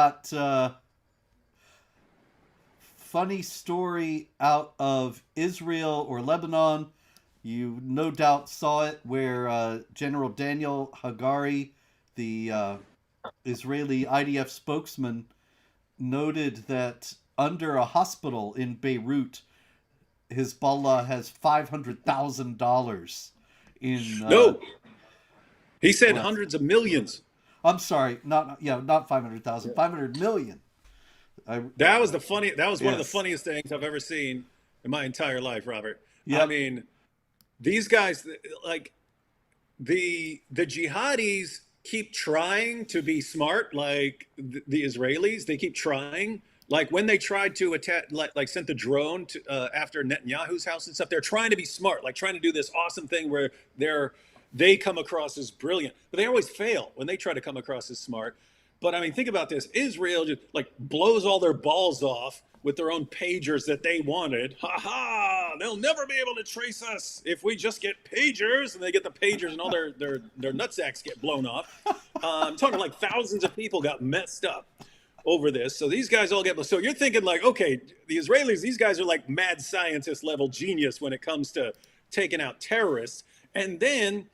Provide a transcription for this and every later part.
got funny story out of Israel or Lebanon. You no doubt saw it where General Daniel Hagari, the Israeli IDF spokesman, noted that under a hospital in Beirut, Hezbollah has $500,000 in. No, he said Well, hundreds of millions. I'm sorry, not 500,000, 500 million. I That was one of the yes, funniest things I've ever seen in my entire life, Robert. I yep. mean, these guys, like the jihadis keep trying to be smart, like the Israelis. They keep trying. Like when they tried to attack, like sent the drone to, after Netanyahu's house and stuff. They're trying to be smart, like trying to do this awesome thing where they come across as brilliant, but they always fail when they try to come across as smart. But I mean, think about this: Israel just like blows all their balls off with their own pagers that they wanted. Ha ha! They'll never be able to trace us if we just get pagers, and they get the pagers, and all their nutsacks get blown off. I'm talking like thousands of people got messed up over this. So these guys all get. So you're thinking like, okay, the Israelis, these guys are like mad scientist level genius when it comes to taking out terrorists, and then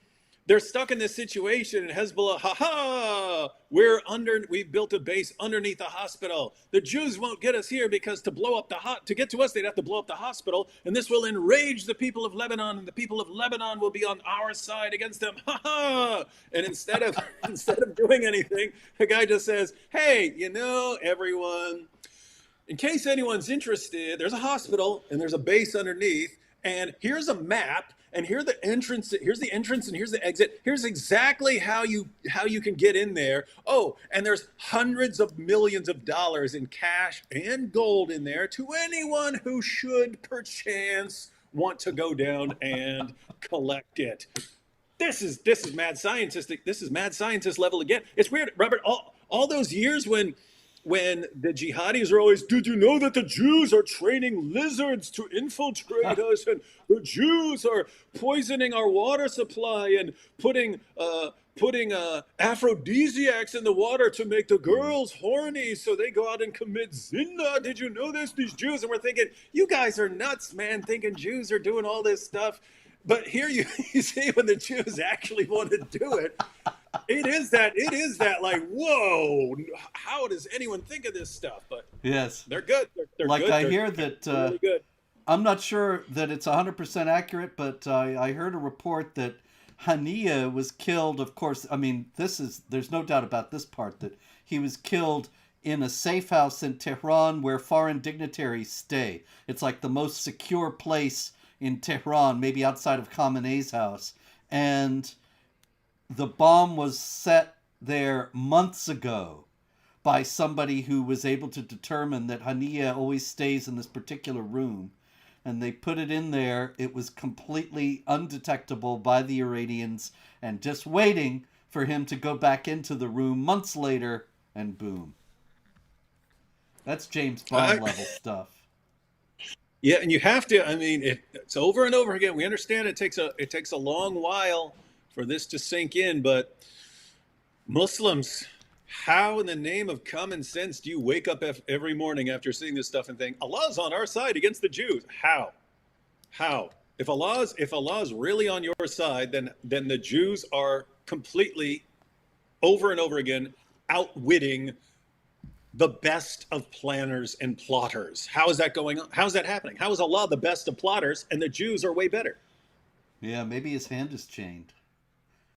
they're stuck in this situation, and Hezbollah, ha ha, we've built a base underneath a hospital. The Jews won't get us here because to get to us, they'd have to blow up the hospital, and this will enrage the people of Lebanon, and the people of Lebanon will be on our side against them, ha ha. And instead of doing anything, the guy just says, hey, everyone, in case anyone's interested, there's a hospital and there's a base underneath, and here's a map, and here's the entrance, and here's the exit. Here's exactly how you can get in there. Oh, and there's hundreds of millions of dollars in cash and gold in there to anyone who should perchance want to go down and collect it. This is mad scientistic. This is mad scientist level again. It's weird, Robert. All those years when the jihadis are always, did you know that the Jews are training lizards to infiltrate us, and the Jews are poisoning our water supply and putting aphrodisiacs in the water to make the girls horny so they go out and commit zina. Did you know this? These Jews. And we're thinking, you guys are nuts, man, thinking Jews are doing all this stuff. But here you see when the Jews actually want to do it, it is that like, whoa, how does anyone think of this stuff? But Yes. they're good. They're Like good. I They're hear that really good. I'm not sure that it's 100% accurate, but I heard a report that Hania was killed. Of course, I mean, there's no doubt about this part, that he was killed in a safe house in Tehran where foreign dignitaries stay. It's like the most secure place in Tehran, maybe outside of Khamenei's house. And the bomb was set there months ago by somebody who was able to determine that Hania always stays in this particular room. And they put it in there. It was completely undetectable by the Iranians, and just waiting for him to go back into the room months later, and boom. That's James Bond Uh, level stuff. yeah, and you have to. I mean, it's over and over again. We understand it takes a long while for this to sink in, but Muslims, how in the name of common sense do you wake up every morning after seeing this stuff and think Allah's on our side against the Jews? How? How? If Allah's really on your side, then the Jews are completely over and over again outwitting the best of planners and plotters. How is that going on? How is that happening? How is Allah the best of plotters and the Jews are way better? Yeah, maybe his hand is chained.